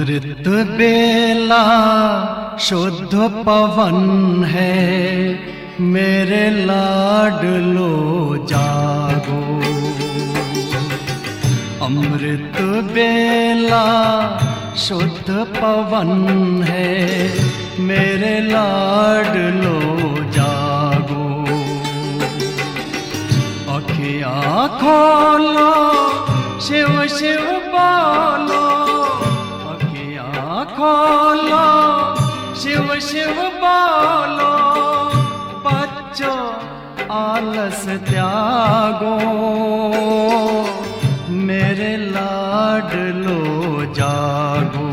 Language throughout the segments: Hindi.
अमृत बेला शुद्ध पवन है, मेरे लाडलो जागो। अमृत बेला शुद्ध पवन है, मेरे लाडलो जागो। अखियाँ खोलो, शिव शिव बोलो, अखियाँ खोलो, शिव शिव बोलो। बच्चों आलस त्यागो, मेरे लाडलो जागो।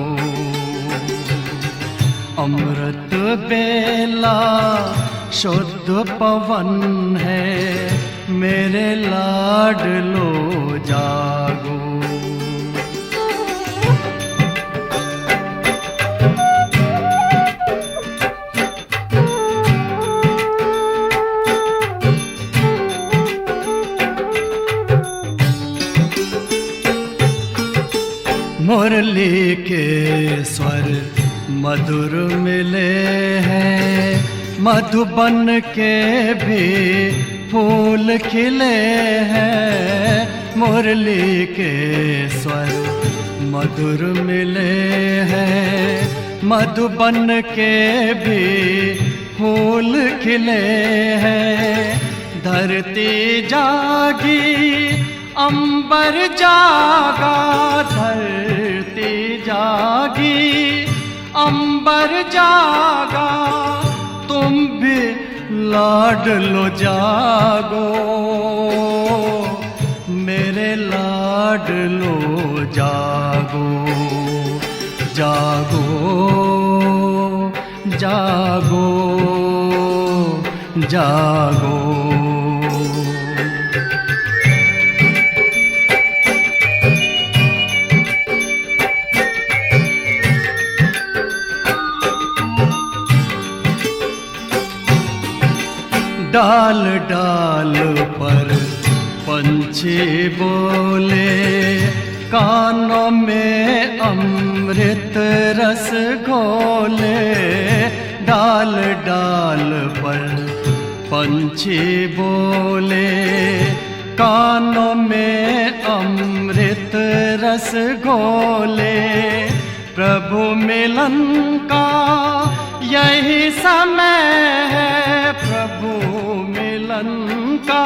अमृत बेला शुद्ध पवन है, मेरे लाडलो जागो। मुरली के स्वर मधुर मिले हैं, मधुबन के भी फूल खिले हैं। मुरली के स्वर मधुर मिले हैं, मधुबन के भी फूल खिले हैं। धरती जागी, अंबर जागा, धरती जागी, अंबर जागा। तुम भी लाडलो जागो, मेरे लाडलो जागो। जागो जागो जागो। डाल डाल पर पंछी बोले, कानों में अमृत रस घोले। डाल डाल पर पंछी बोले, कानों में अमृत रस घोले। प्रभु मिलन का यही समय है, प्रभु मिलन का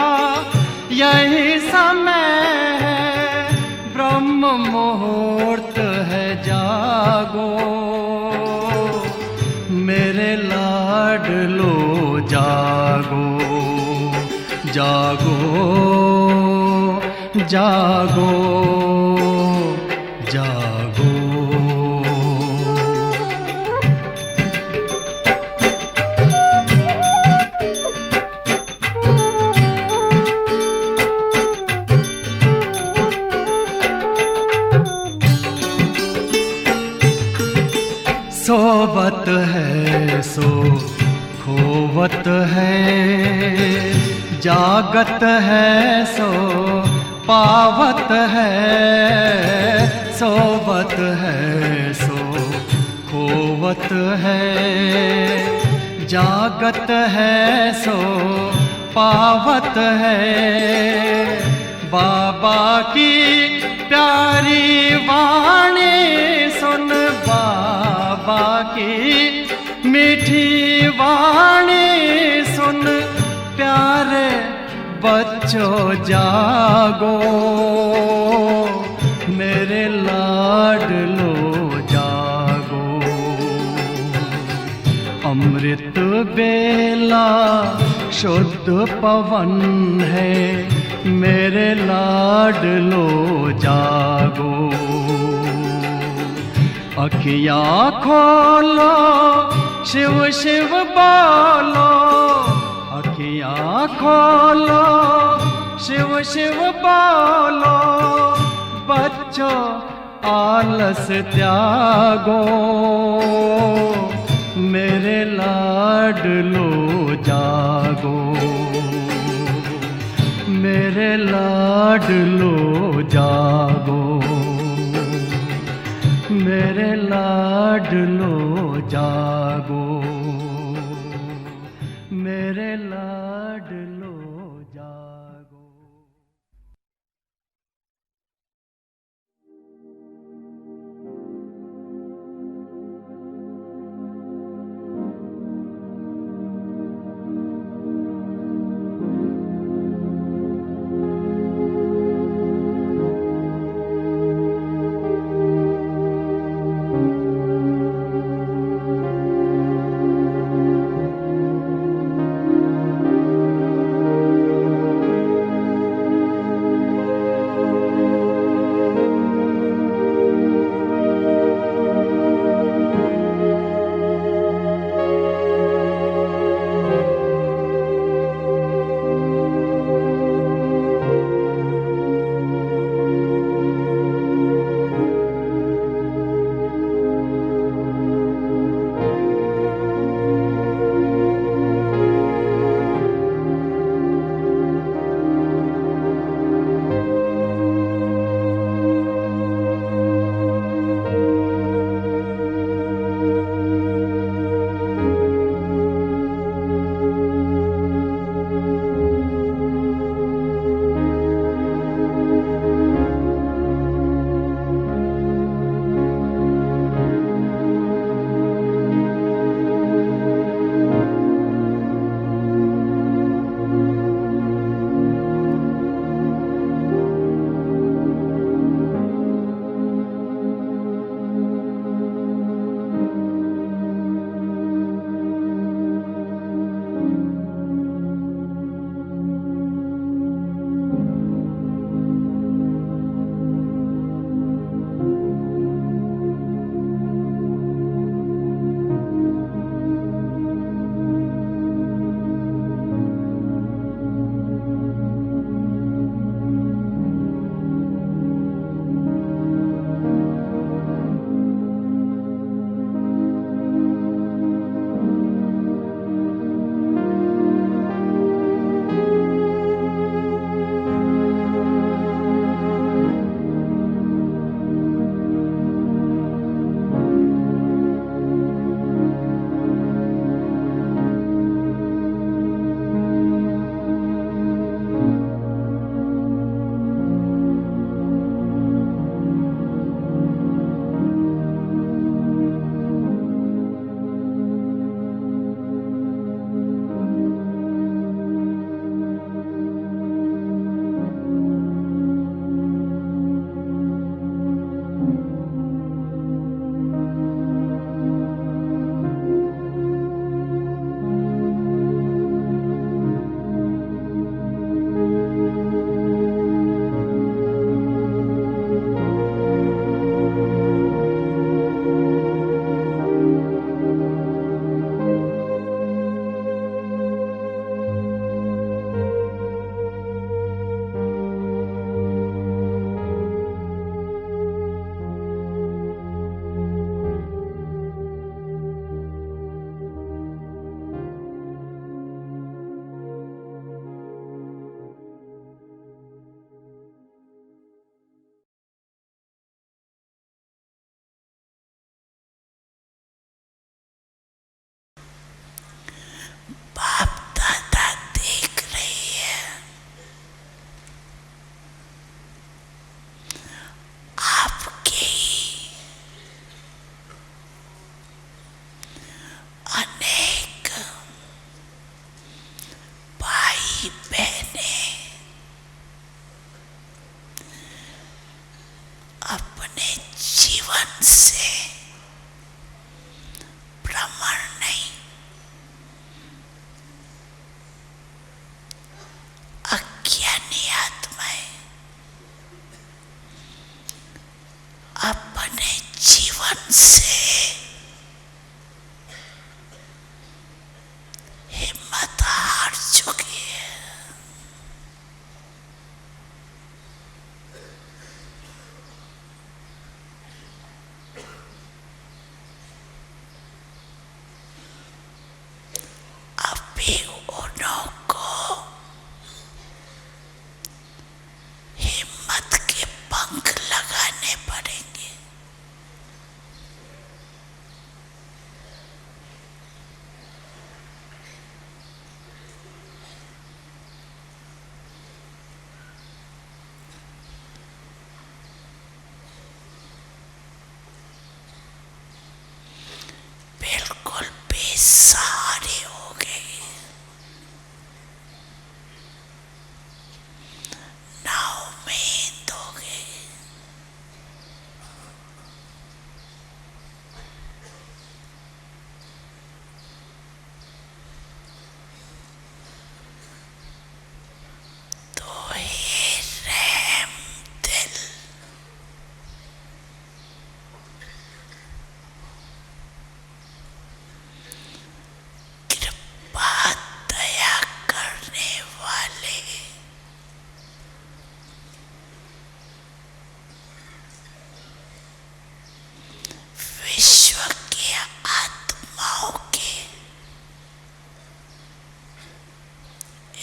यही समय है। ब्रह्म मुहूर्त है, जागो, मेरे लाडलो जागो। जागो जागो जागो। सोवत है सो खोवत है, जागत है सो पावत है। सोवत है सो खोवत है, जागत है सो पावत है। बाबा की प्यारी वाणी सुन, बाबा की मीठी वाणी सुन। प्यारे बच्चों जागो, मेरे लाडलो जागो। अमृत बेला शुद्ध पवन है, मेरे लाडलो जागो। अखियाँ खोलो, शिव शिव बोलो, अखियाँ खोलो, शिव शिव बोलो। बच्चों आलस त्यागो, मेरे लाडलो जागो। मेरे लाडलो जागो, मेरे लाडलो लाडलो जागो, मेरे लाडलो जागो।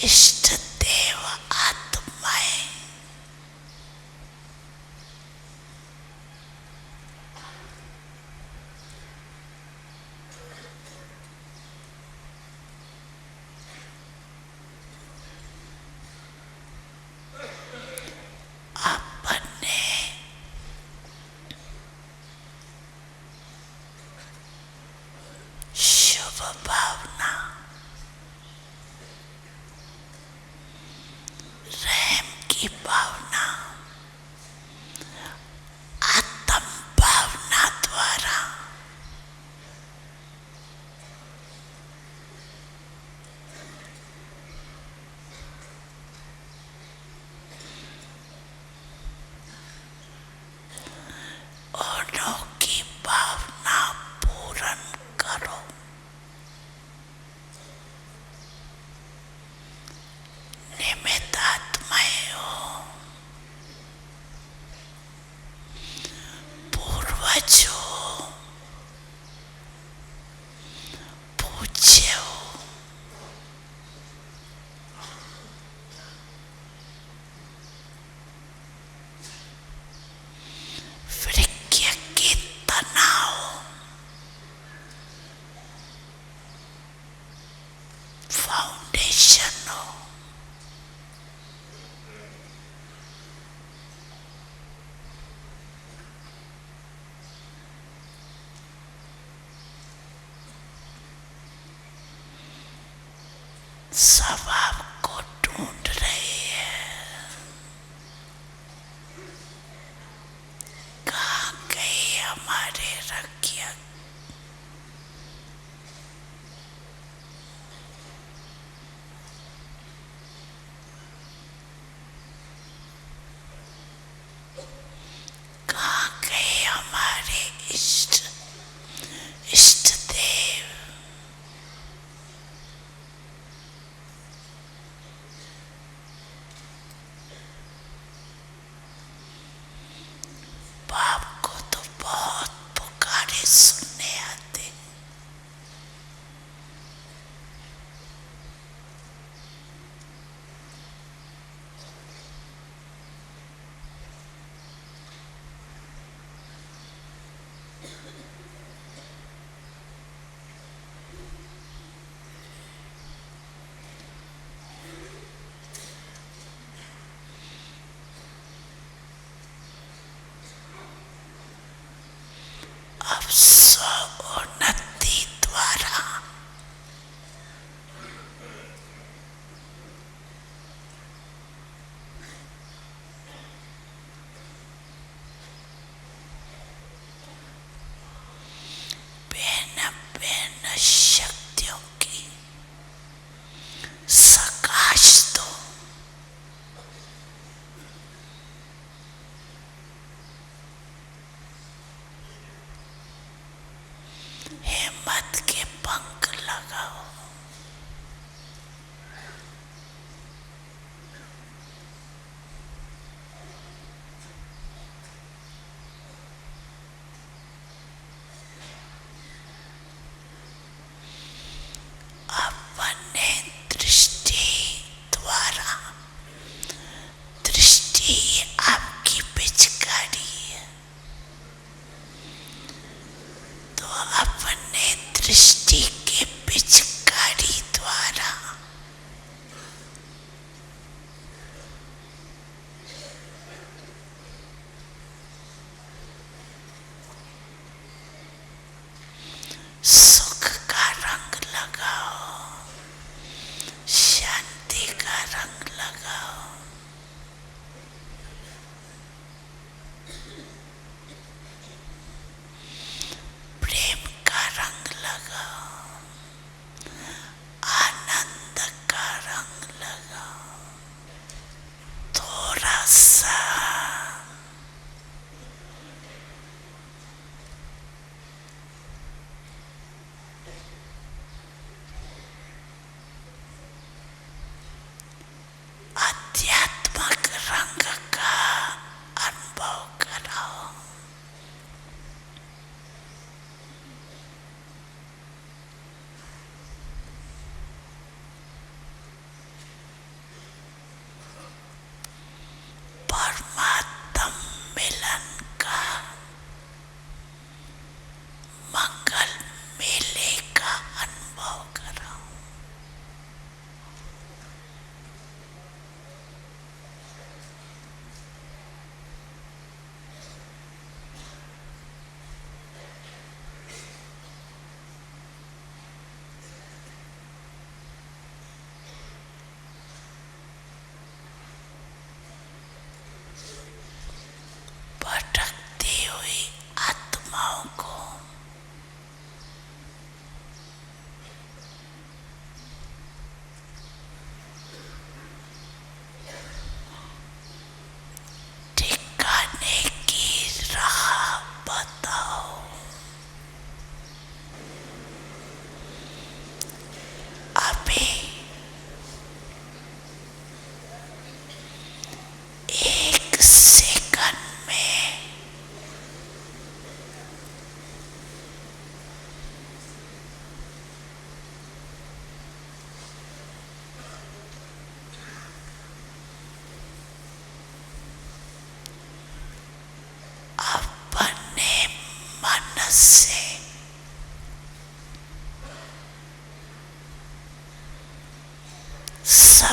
इष्ट देव आत्माएं अपने शुभ भावना, रहम की भावना, आत्म भावना द्वारा औरों की भावना पूर्ण करो। निमित्त आत्माएं हो, पूर्वज हो, पूज्य हो, वृक्ष की तना हो, फाउंडेशन हो, सब आपको ढूंढ रहे हैं। कहाँ गए हमारे रक्षक? कहाँ गए हमारे इष्ट देव? बाप को तो बहुत पुकारे सुनने आते, अब स्व-उन्नति द्वारा भिन्न भिन्न शक्तियों की सकाश दो। हिम्मत के पंख लगाओ। अपने दृष्टि द्वारा, दृष्टि आपकी पिचकारी है, तो अपने दृष्टि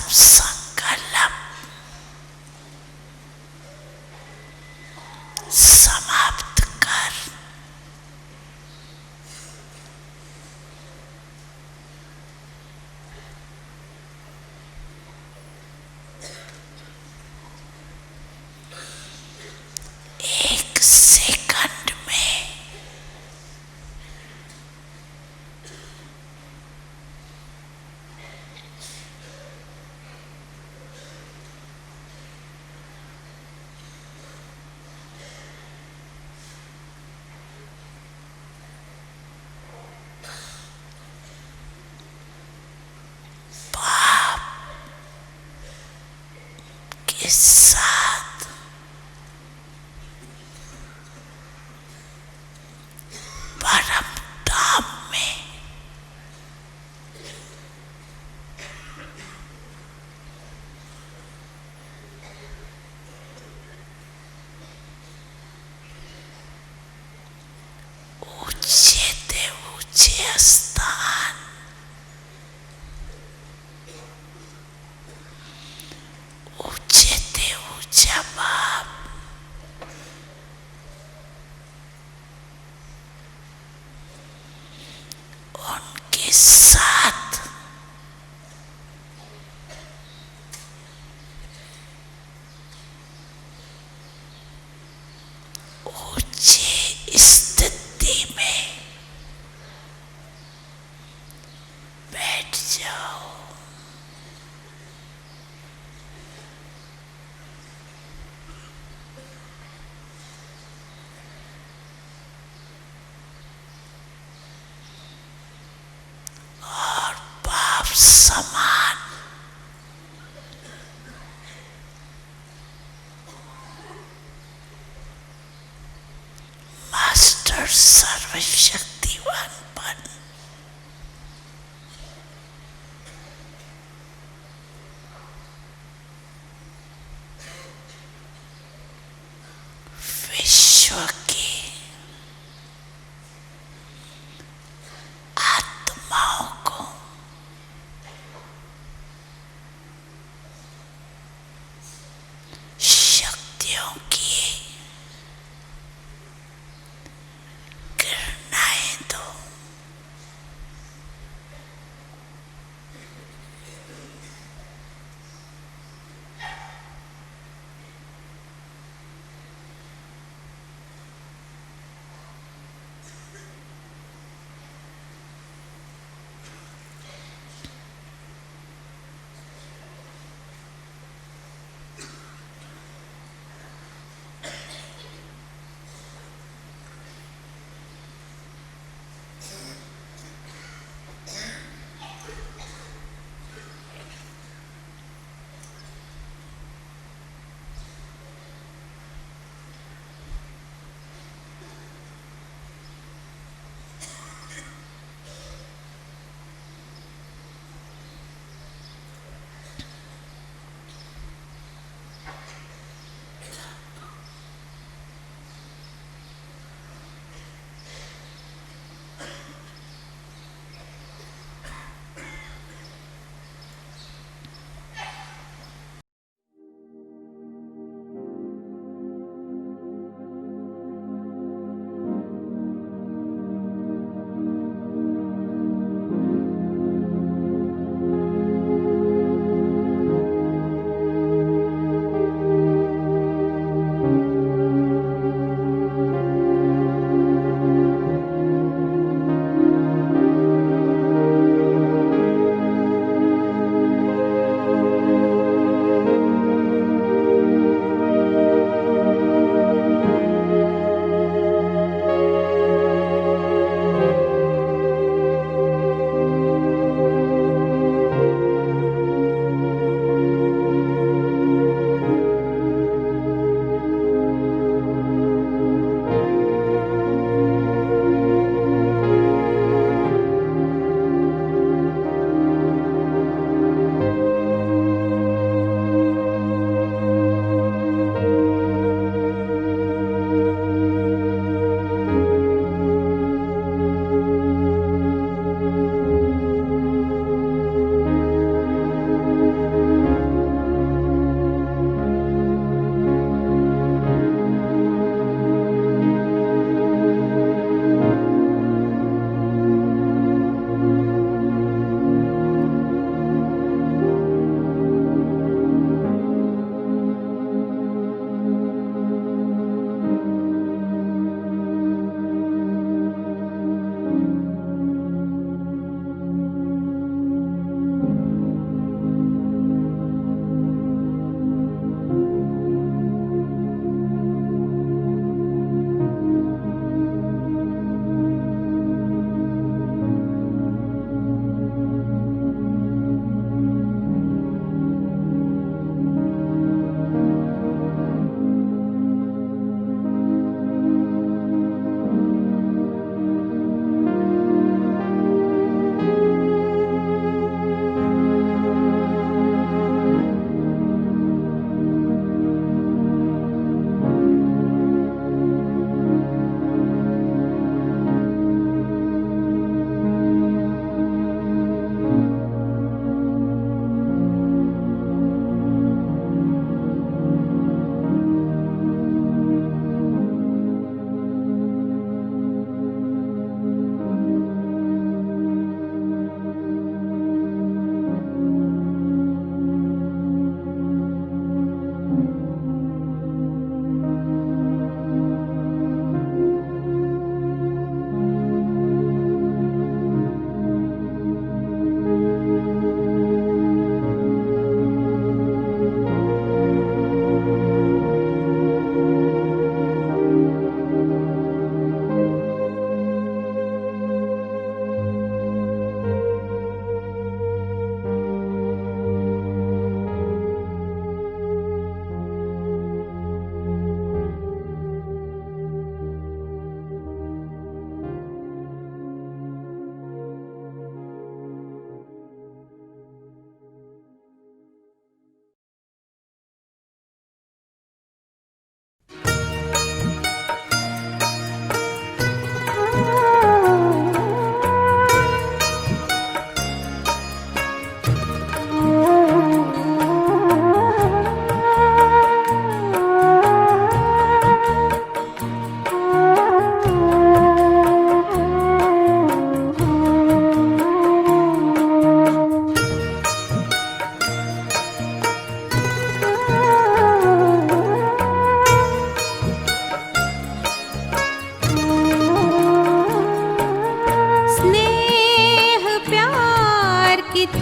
सब संकल्प समाप्त कर एक सेकंड में के साथ परम धाम में ऊंचे ते ऊंचे स्थान ऊंचे ते ऊंचा बाप उनके साथ ऊंची स्थिति में बैठ जाओ। और बाप समान मास्टर सर्वशक्तिवान बन विश्व की आत्माओं को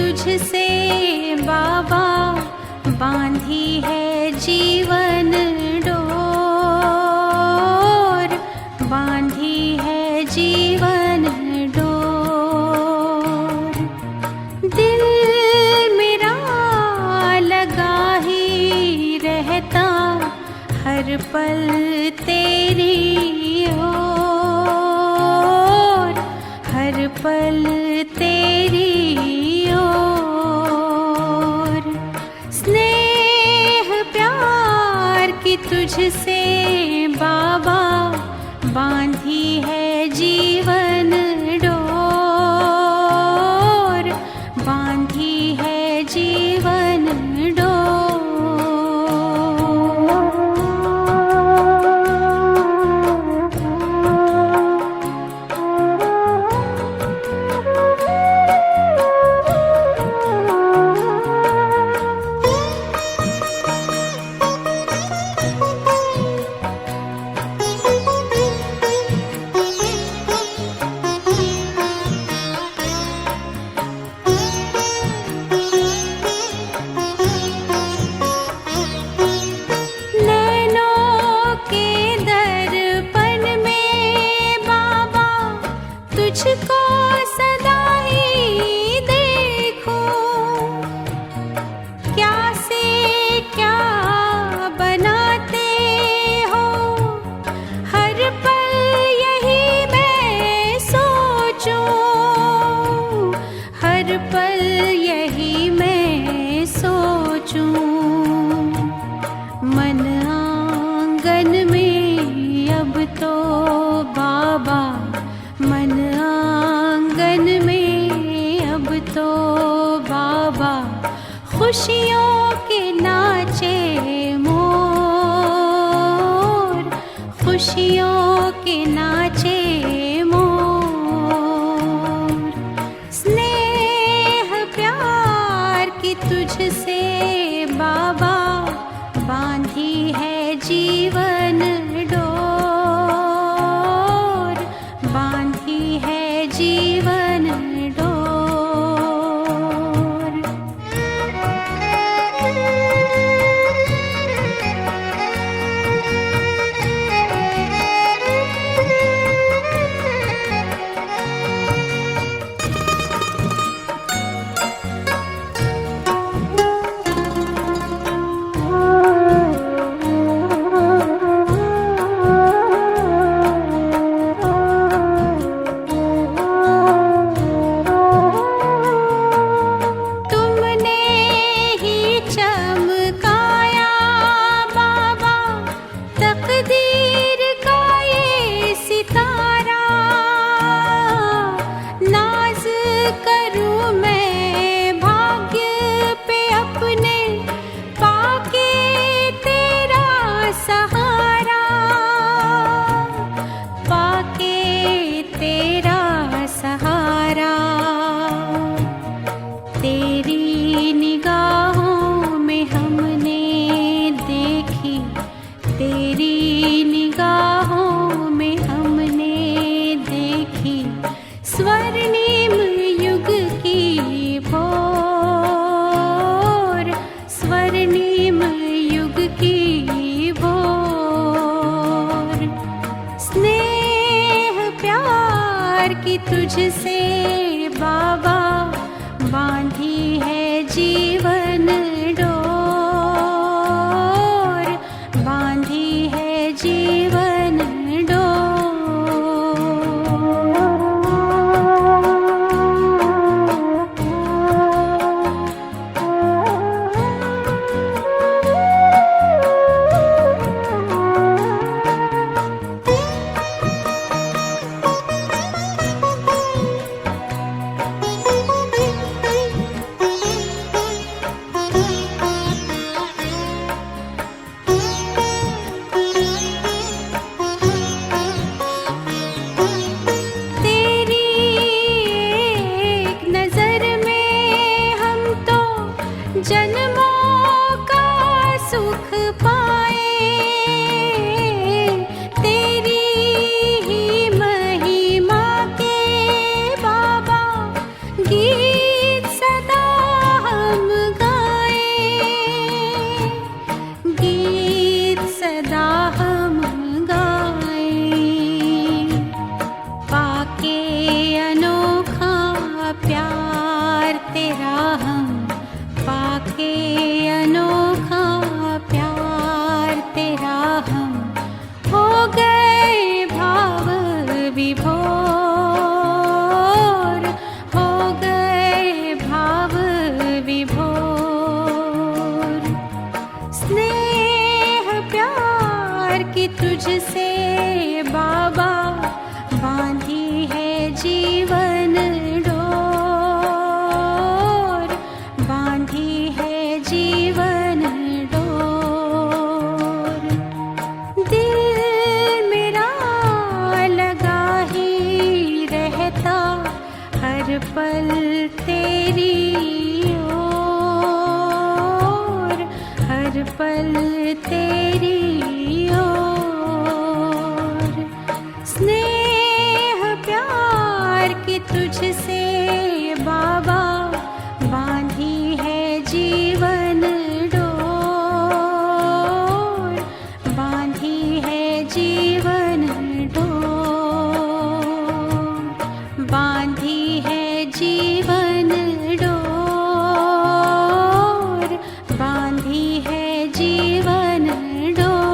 तुझसे बाबा बांधी है जीवन डोर, बांधी है जीवन डोर। दिल मेरा लगा ही रहता हर पल तेरी ओर, हर पल तेरी ओर। स्नेह प्यार की तुझसे बाबा बांधी है जीवन डोर, बांधी है जीवन तुझको सदा ही देखूं। क्या से क्या बनाते हो हर पल यही मैं सोचूं, हर पल यही मैं सोचूं। मन आंगन में अब तो बाबा, मन आंगन में अब तो बाबा खुशियों के नाचे मोर, खुशियों के नाचे मोर। स्नेह प्यार की तुझसे बाबा बांधी है जीवन डोर, बांधी है जीवन डोर। तेरी निगाहों में हमने देखी, तेरी निगाहों में हमने देखी स्वर्णिम युग की भोर, स्वर्णिम युग की भोर। स्नेह प्यार की तुझसे बाबा बांधी है जीवन डोर, बांधी है जीवन जन्मों का सुख पाए, तेरी ही महिमा के बाबा गीत सदा जीवन डोर, बांधी है जीवन डोर, बांधी है जीवन डोर, बांधी है जीवन डोर।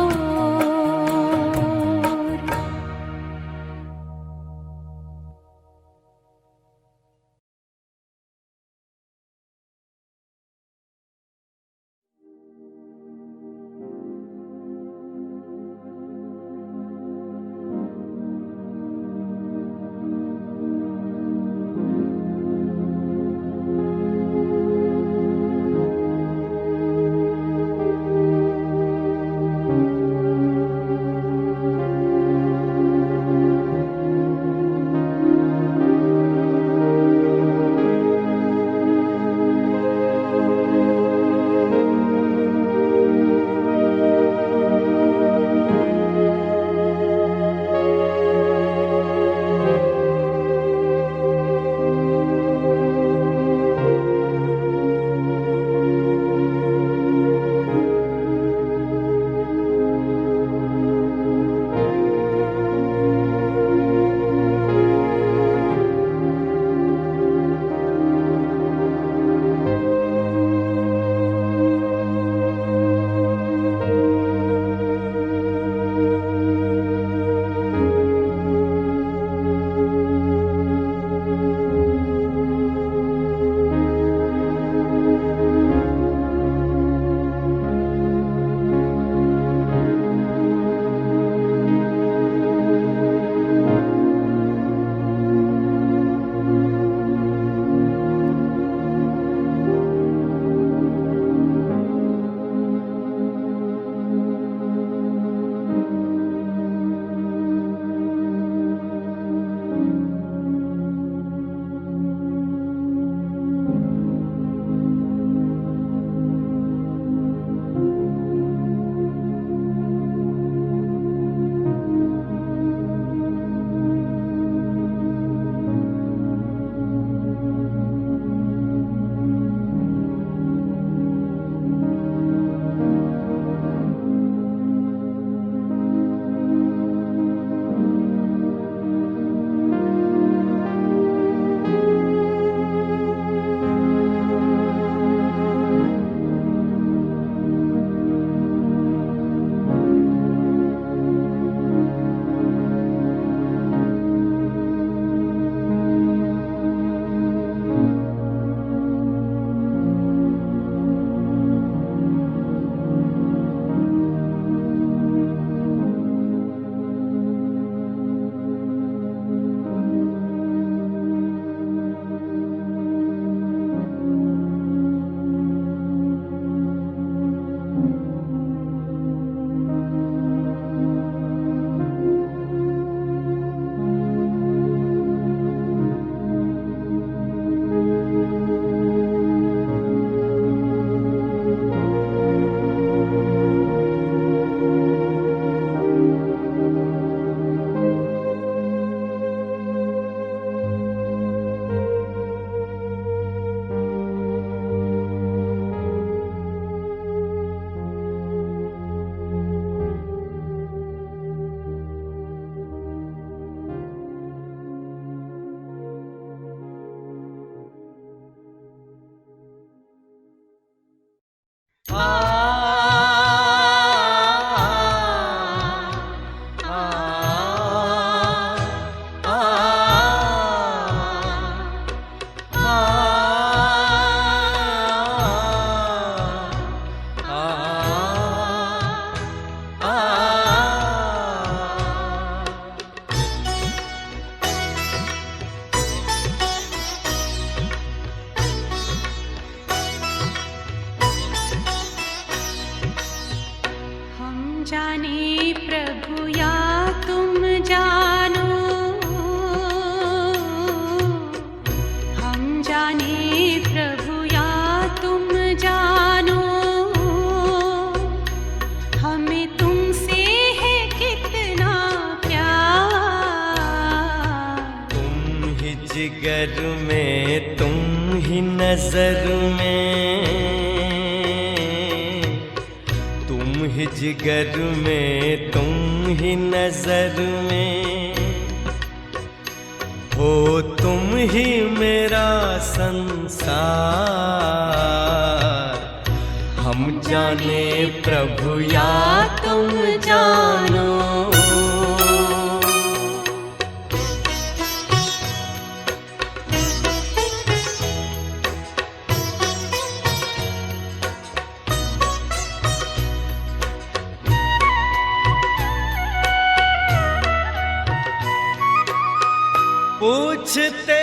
जिगर में तुम ही नजर में ही जिगर में तुम ही नजर में हो, तुम ही मेरा संसार। हम जाने प्रभु या तुम जानो। पूछते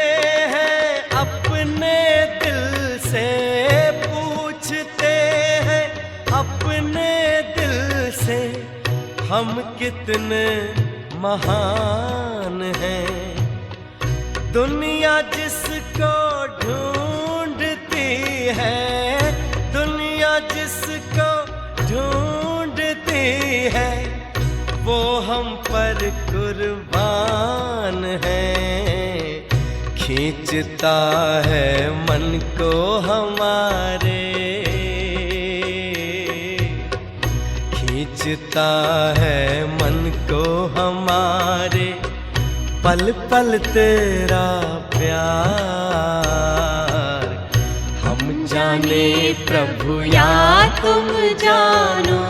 हैं अपने दिल से, पूछते हैं अपने दिल से, हम कितने महान हैं। दुनिया जिसको ढूंढती है, दुनिया जिसको ढूंढती है, वो हम पर कुर्बान है। खींचता है मन को हमारे, खींचता है मन को हमारे, पल पल तेरा प्यार। हम जाने प्रभु या तुम जानो।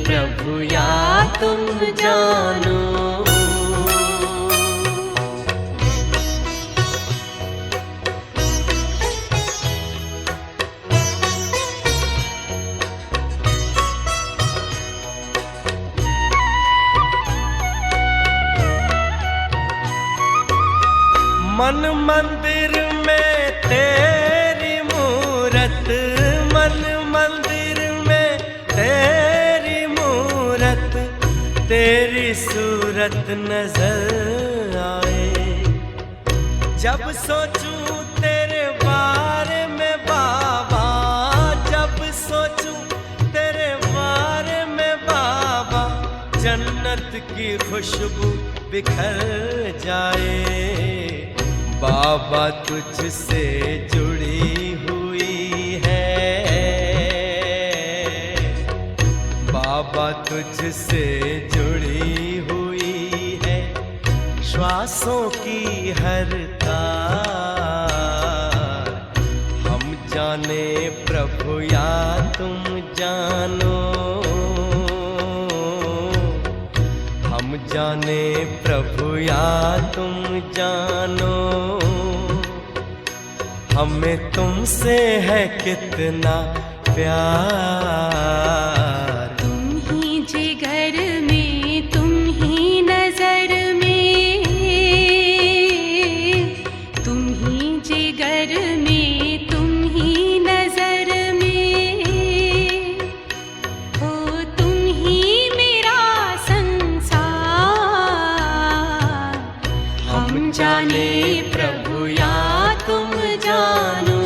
प्रभु या तुम जानो। मन मंदिर में तेरी मूरत, मन मंदिर में तेरी मूरत, तेरी सूरत नजर आए। जब सोचूं तेरे बारे में बाबा, जब सोचूं तेरे बारे में बाबा, जन्नत की खुशबू बिखर जाए। बाबा तुझसे जुड़ी हुई है, बाबा तुझसे जुड़ी हुई है, श्वासों की हर तार। हम जाने प्रभु या तुम जानो, हम जाने प्रभु या तुम जानो। हमें तुमसे है कितना प्यार। तुम ही जिगर में, तुम ही नजर में, तुम ही जिगर में, तुम ही नजर में, हो तुम ही मेरा संसार। हम जाने प्रभु या तुम जानो।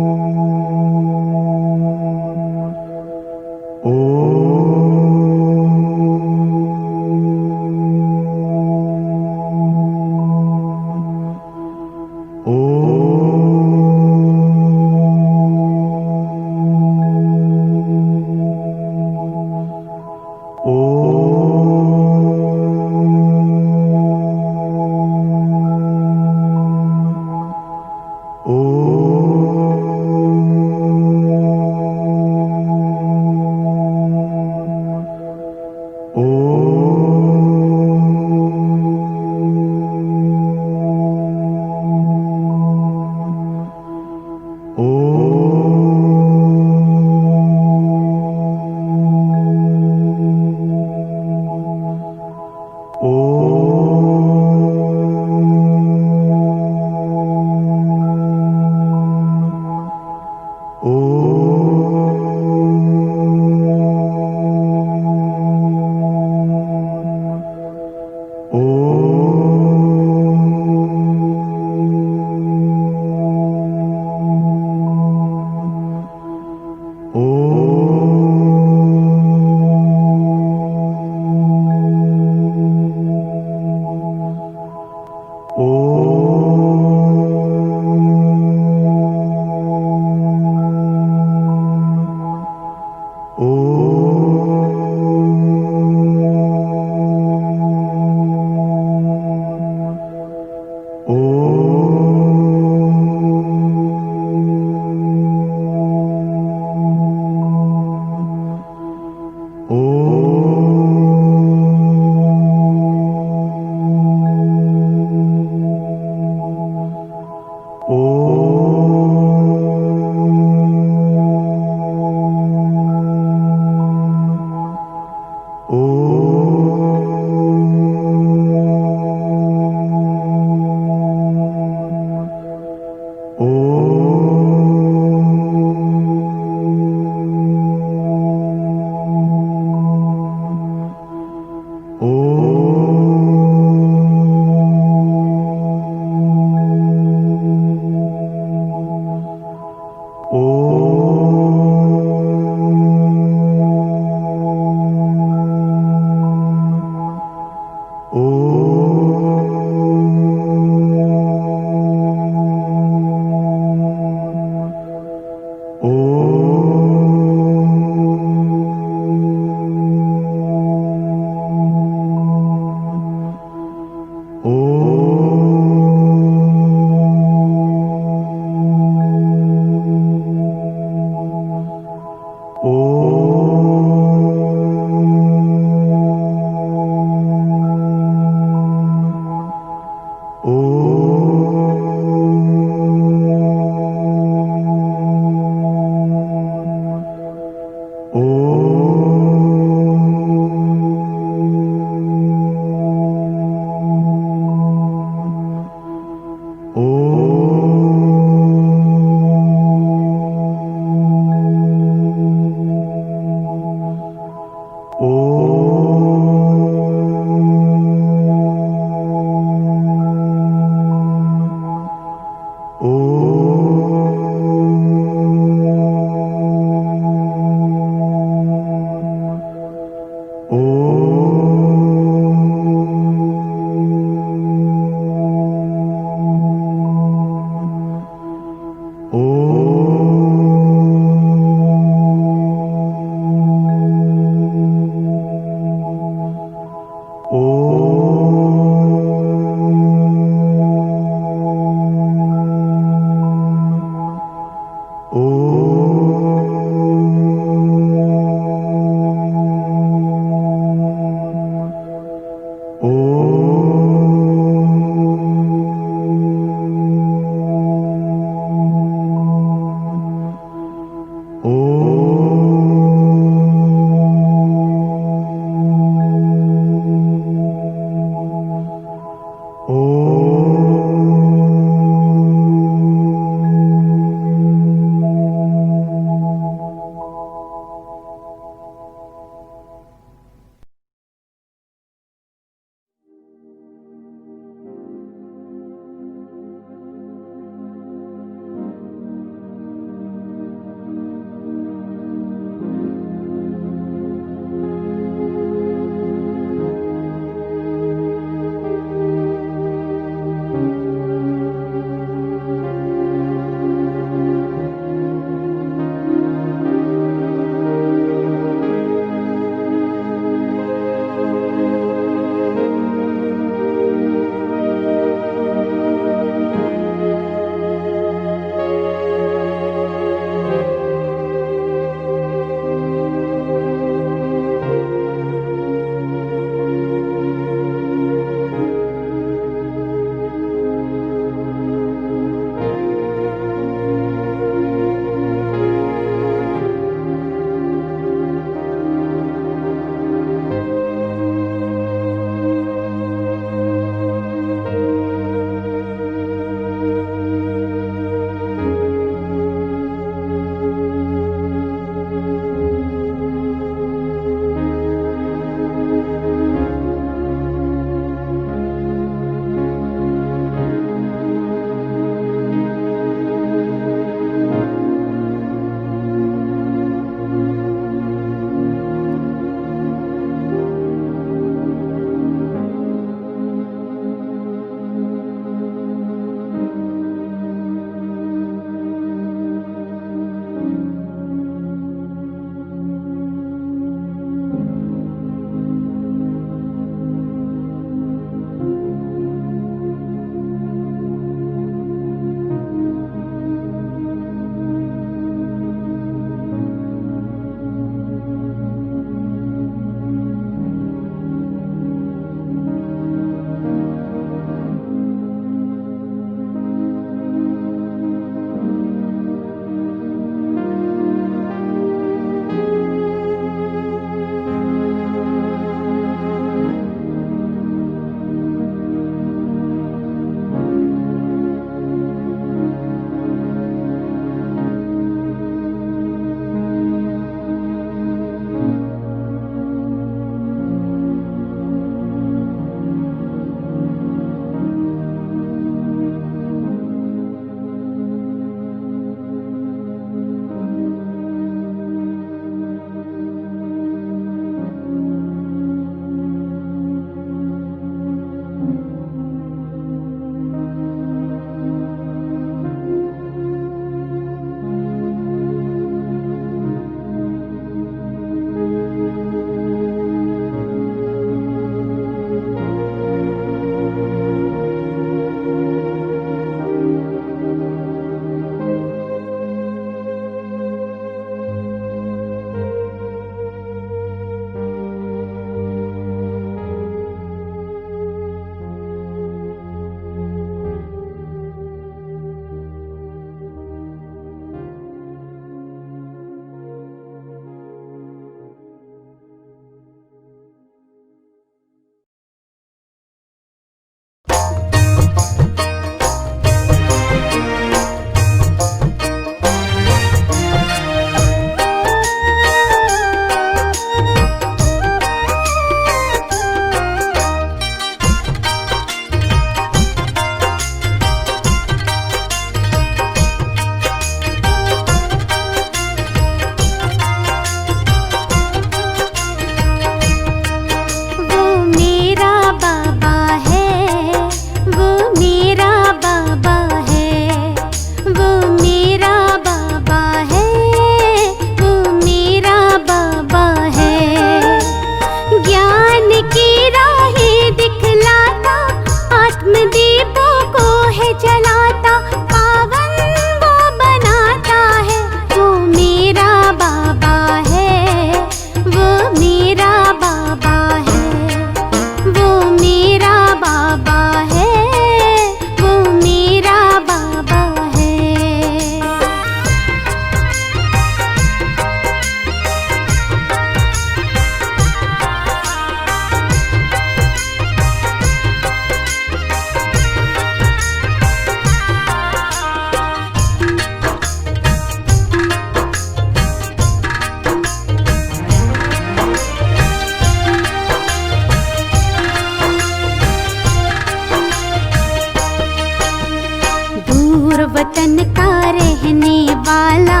दूर वतन का रहने वाला,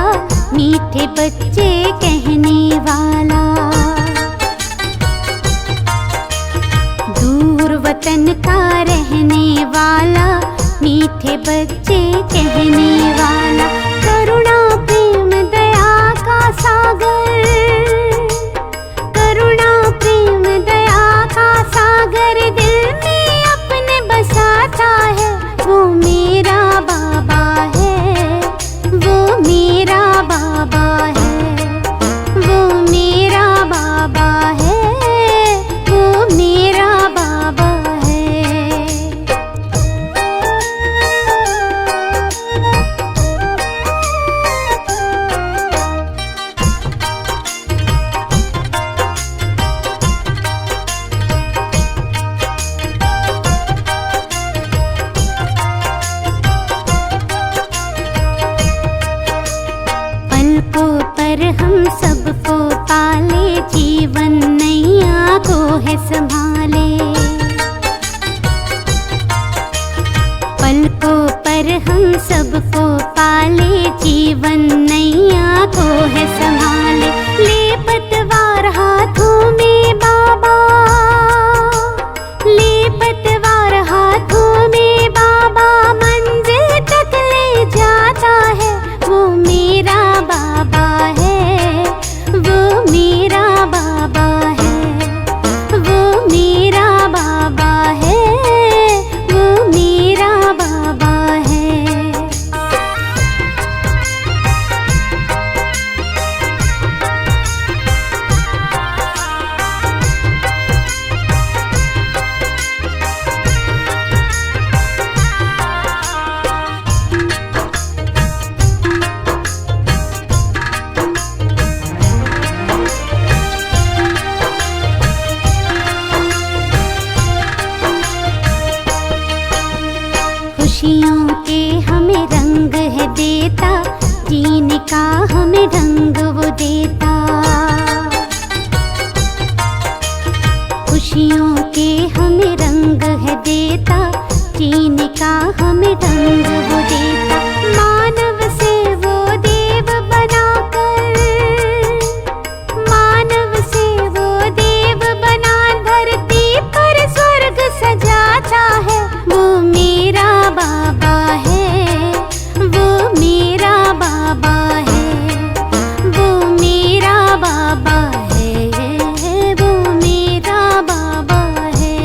मीठे बच्चे कहने वाला। दूर वतन का रहने वाला, मीठे बच्चे कहने वाला। करुणा प्रेम दया का सागर, करुणा प्रेम दया का सागर दिल में अपने बसाता है। वो मेरा बाबा है, वो मेरा बाबा है, वो मेरा बाबा है, वो मेरा बाबा है। पलकों पर हम सबको पाले, जीवन नैया को है संभाले। पलकों पर हम सबको पाले, जीवन नैया को है संभाले। ले पतवार हाथों में बाबा, ले पतवार हाथों में बाबा, मंजिल तक ले जाता है। वो मेरा बाबा है, वो मेरा बाबा है, वो मेरा बाबा है, वो मेरा बाबा है। खुशियों के हमें रंग है देता, जीने का हमें ढंग वो देता। खुशियों के हमें रंग है देता, जीने का हमें ढंग वो देता। मानव से वो देव बनाकर, मानव से वो देव बना धरती पर स्वर्ग सजाता है। वो मेरा बाबा है, वो मेरा बाबा है, वो मेरा बाबा है, वो मेरा बाबा है।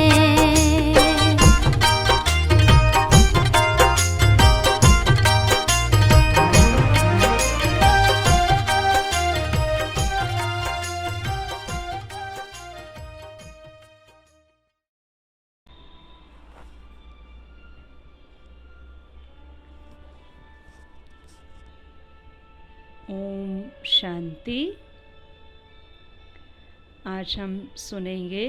ओम शांति। आज हम सुनेंगे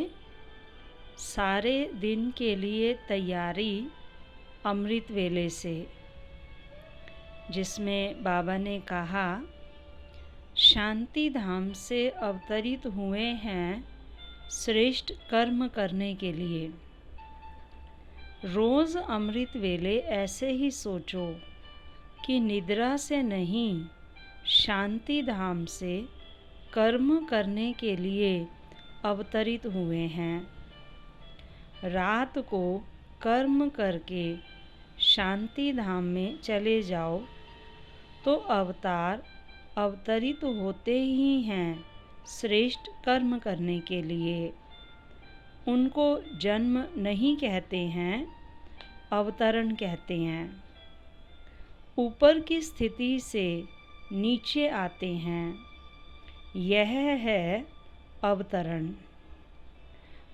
सारे दिन के लिए तैयारी अमृत वेले से, जिसमें बाबा ने कहा शांति धाम से अवतरित हुए हैं श्रेष्ठ कर्म करने के लिए। रोज़ अमृत वेले ऐसे ही सोचो कि निद्रा से नहीं, शांति धाम से कर्म करने के लिए अवतरित हुए हैं। रात को कर्म करके शांति धाम में चले जाओ तो अवतार अवतरित होते ही हैं श्रेष्ठ कर्म करने के लिए। उनको जन्म नहीं कहते हैं, अवतरण कहते हैं। ऊपर की स्थिति से नीचे आते हैं, यह है अवतरण।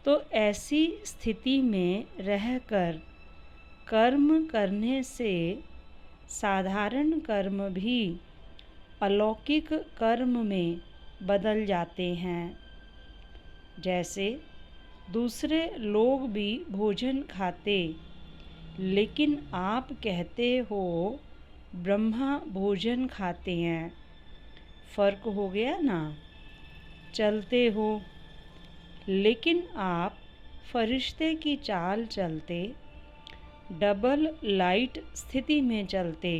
तो ऐसी स्थिति में रहकर कर्म करने से साधारण कर्म भी अलौकिक कर्म में बदल जाते हैं। जैसे दूसरे लोग भी भोजन खाते, लेकिन आप कहते हो ब्रह्मा भोजन खाते हैं। फ़र्क हो गया ना। चलते हो, लेकिन आप फरिश्ते की चाल चलते, डबल लाइट स्थिति में चलते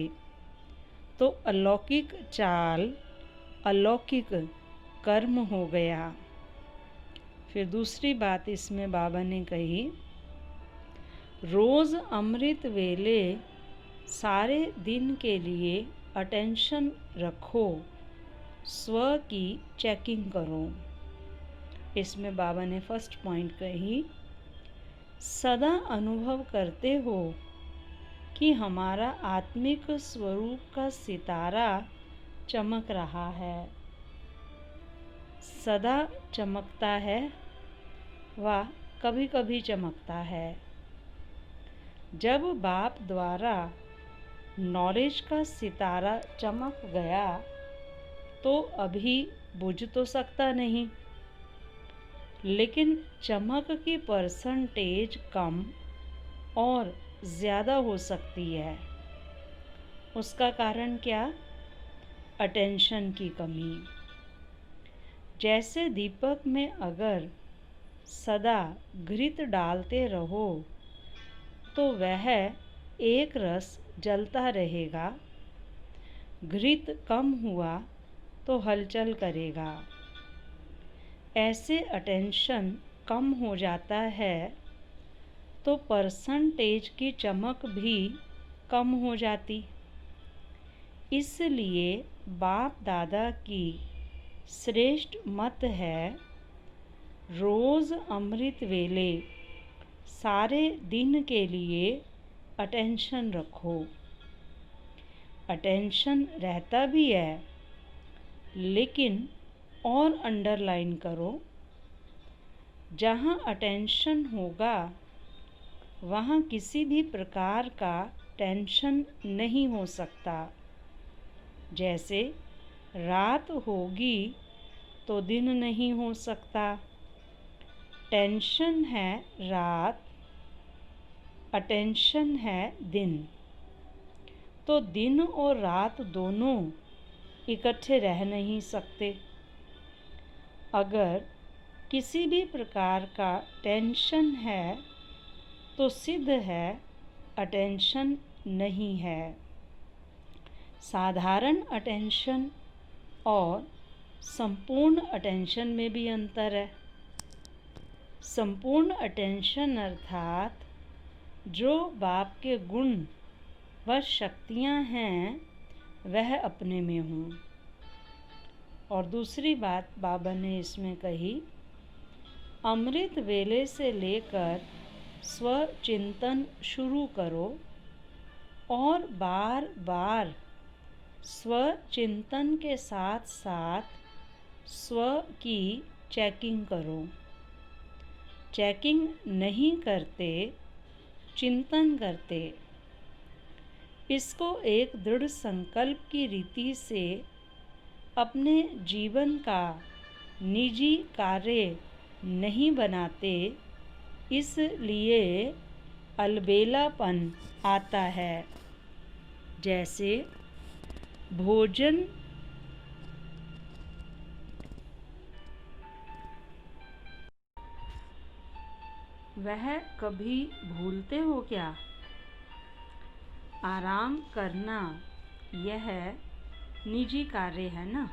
तो अलौकिक चाल, अलौकिक कर्म हो गया। फिर दूसरी बात इसमें बाबा ने कही, रोज़ अमृत वेले सारे दिन के लिए अटेंशन रखो, स्व की चेकिंग करो। इसमें बाबा ने फर्स्ट पॉइंट कही, सदा अनुभव करते हो कि हमारा आत्मिक स्वरूप का सितारा चमक रहा है, सदा चमकता है व कभी कभी चमकता है। जब बाप द्वारा नॉलेज का सितारा चमक गया तो अभी बुझ तो सकता नहीं, लेकिन चमक की परसेंटेज कम और ज़्यादा हो सकती है। उसका कारण क्या? अटेंशन की कमी। जैसे दीपक में अगर सदा घृत डालते रहो तो वह एक रस जलता रहेगा, घृत कम हुआ तो हलचल करेगा। ऐसे अटेंशन कम हो जाता है तो परसेंटेज की चमक भी कम हो जाती। इसलिए बाप दादा की श्रेष्ठ मत है, रोज़ अमृत वेले सारे दिन के लिए अटेंशन रखो। अटेंशन रहता भी है, लेकिन और अंडरलाइन करो, जहाँ अटेंशन होगा वहाँ किसी भी प्रकार का टेंशन नहीं हो सकता। जैसे रात होगी तो दिन नहीं हो सकता। टेंशन है रात, अटेंशन है दिन, तो दिन और रात दोनों इकट्ठे रह नहीं सकते। अगर किसी भी प्रकार का टेंशन है तो सिद्ध है अटेंशन नहीं है। साधारण अटेंशन और संपूर्ण अटेंशन में भी अंतर है। संपूर्ण अटेंशन अर्थात जो बाप के गुण व शक्तियाँ हैं वह अपने में हों। और दूसरी बात बाबा ने इसमें कही, अमृत वेले से लेकर स्वचिंतन शुरू करो और बार बार स्वचिंतन के साथ साथ स्व की चेकिंग करो। चेकिंग नहीं करते, चिंतन करते। इसको एक दृढ़ संकल्प की रीति से अपने जीवन का निजी कार्य नहीं बनाते, इसलिए अलबेलापन आता है। जैसे भोजन वह कभी भूलते हो क्या? आराम करना यह निजी कार्य है ना।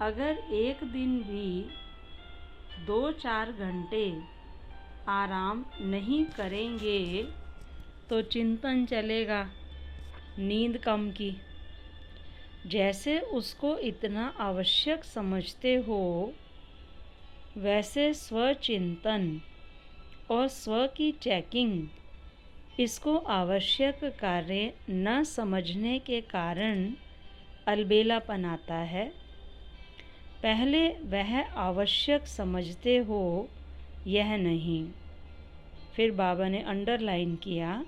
अगर एक दिन भी 2-4 घंटे आराम नहीं करेंगे तो चिंतन चलेगा नींद कम की। जैसे उसको इतना आवश्यक समझते हो, वैसे स्वचिंतन और स्व की चेकिंग इसको आवश्यक कार्य न समझने के कारण अलबेलापन आता है। पहले वह आवश्यक समझते हो, यह नहीं। फिर बाबा ने अंडरलाइन किया,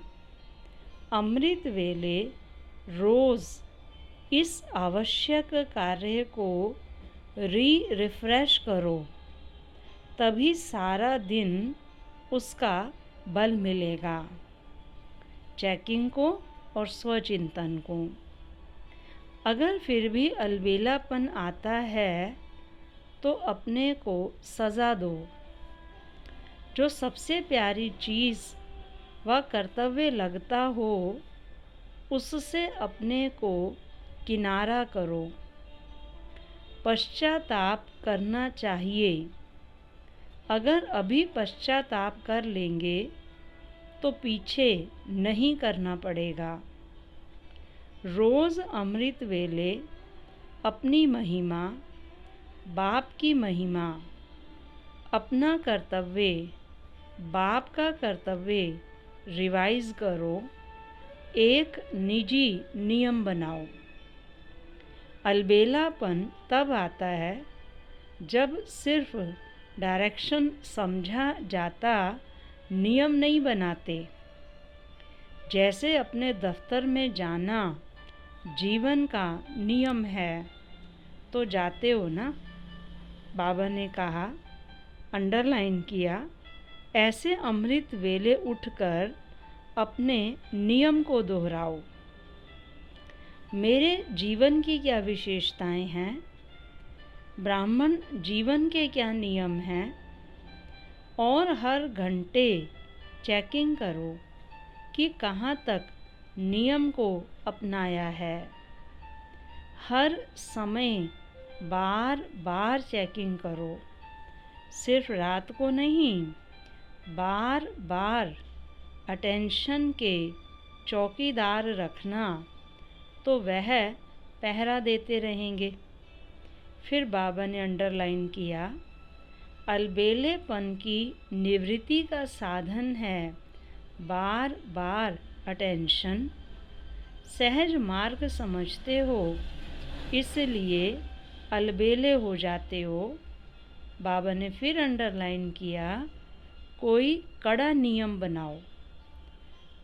अमृत वेले रोज़ इस आवश्यक कार्य को रिफ्रेश करो, तभी सारा दिन उसका बल मिलेगा। चेकिंग को और स्वचिंतन को। अगर फिर भी अलबेलापन आता है तो अपने को सज़ा दो। जो सबसे प्यारी चीज़ व कर्तव्य लगता हो उससे अपने को किनारा करो। पश्चाताप करना चाहिए। अगर अभी पश्चाताप कर लेंगे तो पीछे नहीं करना पड़ेगा। रोज़ अमृत वेले अपनी महिमा, बाप की महिमा, अपना कर्तव्य, बाप का कर्तव्य रिवाइज करो। एक निजी नियम बनाओ। अलबेलापन तब आता है जब सिर्फ डायरेक्शन समझा जाता, नियम नहीं बनाते। जैसे अपने दफ्तर में जाना जीवन का नियम है तो जाते हो ना। बाबा ने कहा, अंडरलाइन किया, ऐसे अमृत वेले उठकर अपने नियम को दोहराओ। मेरे जीवन की क्या विशेषताएं हैं? ब्राह्मण जीवन के क्या नियम हैं? और हर घंटे चेकिंग करो कि कहाँ तक नियम को अपनाया है। हर समय बार बार चेकिंग करो, सिर्फ रात को नहीं, बार बार अटेंशन के चौकीदार रखना तो वह पहरा देते रहेंगे। फिर बाबा ने अंडरलाइन किया, अलबेलेपन की निवृत्ति का साधन है बार बार अटेंशन। सहज मार्ग समझते हो इसलिए अलबेले हो जाते हो। बाबा ने फिर अंडरलाइन किया, कोई कड़ा नियम बनाओ।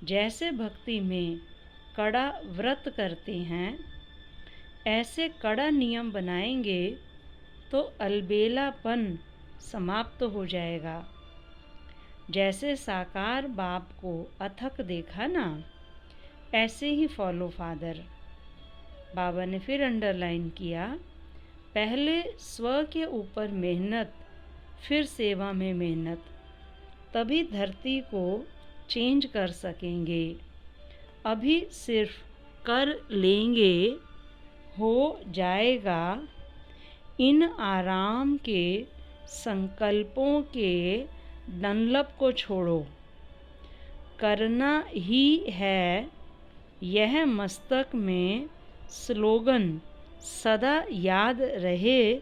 जैसे भक्ति में कड़ा व्रत करते हैं, ऐसे कड़ा नियम बनाएंगे तो अलबेलापन समाप्त हो जाएगा। जैसे साकार बाप को अथक देखा ना, ऐसे ही फॉलो फादर। बाबा ने फिर अंडरलाइन किया, पहले स्व के ऊपर मेहनत, फिर सेवा में मेहनत, तभी धरती को चेंज कर सकेंगे। अभी सिर्फ कर लेंगे हो जाएगा। इन आराम के संकल्पों के डनलप को छोड़ो। करना ही है, यह मस्तक में स्लोगन सदा याद रहे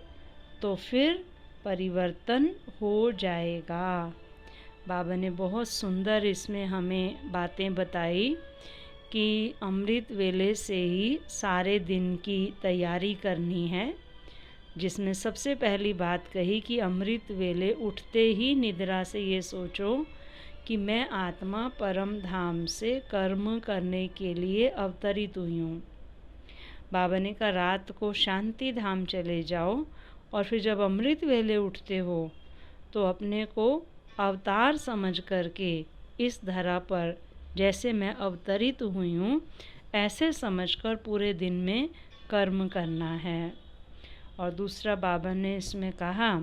तो फिर परिवर्तन हो जाएगा। बाबा ने बहुत सुंदर इसमें हमें बातें बताई कि अमृत वेले से ही सारे दिन की तैयारी करनी है, जिसमें सबसे पहली बात कही कि अमृत वेले उठते ही निद्रा से ये सोचो कि मैं आत्मा परम धाम से कर्म करने के लिए अवतरित हुई हूँ। बाबा ने कहा रात को शांति धाम चले जाओ और फिर जब अमृत वेले उठते हो तो अपने को अवतार समझ करके इस धरा पर जैसे मैं अवतरित हुई हूँ ऐसे समझकर पूरे दिन में कर्म करना है। और दूसरा बाबा ने इसमें कहा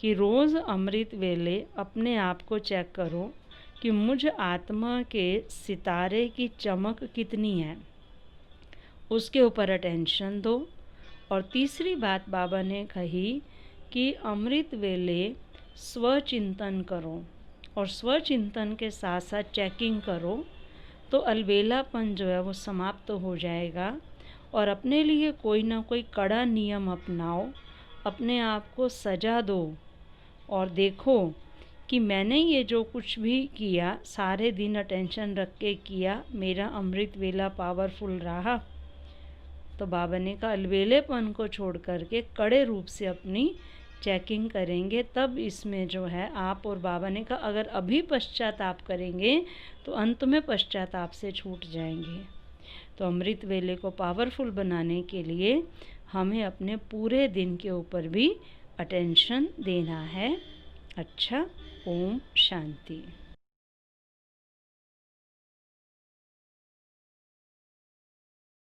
कि रोज़ अमृत वेले अपने आप को चेक करो कि मुझ आत्मा के सितारे की चमक कितनी है, उसके ऊपर अटेंशन दो। और तीसरी बात बाबा ने कही कि अमृत वेले स्वचिंतन करो और स्वचिंतन के साथ साथ चेकिंग करो तो अलबेलापन जो है वो समाप्त हो जाएगा। और अपने लिए कोई ना कोई कड़ा नियम अपनाओ, अपने आप को सजा दो और देखो कि मैंने ये जो कुछ भी किया सारे दिन अटेंशन रख के किया, मेरा अमृत वेला पावरफुल रहा। तो बाबा ने कहा अलबेलेपन को छोड़ करके कड़े रूप से अपनी चेकिंग करेंगे, तब इसमें जो है आप और बाबा ने कहा अगर अभी पश्चाताप करेंगे तो अंत में पश्चाताप से छूट जाएंगे। तो अमृत वेले को पावरफुल बनाने के लिए हमें अपने पूरे दिन के ऊपर भी अटेंशन देना है। अच्छा, ओम शांति।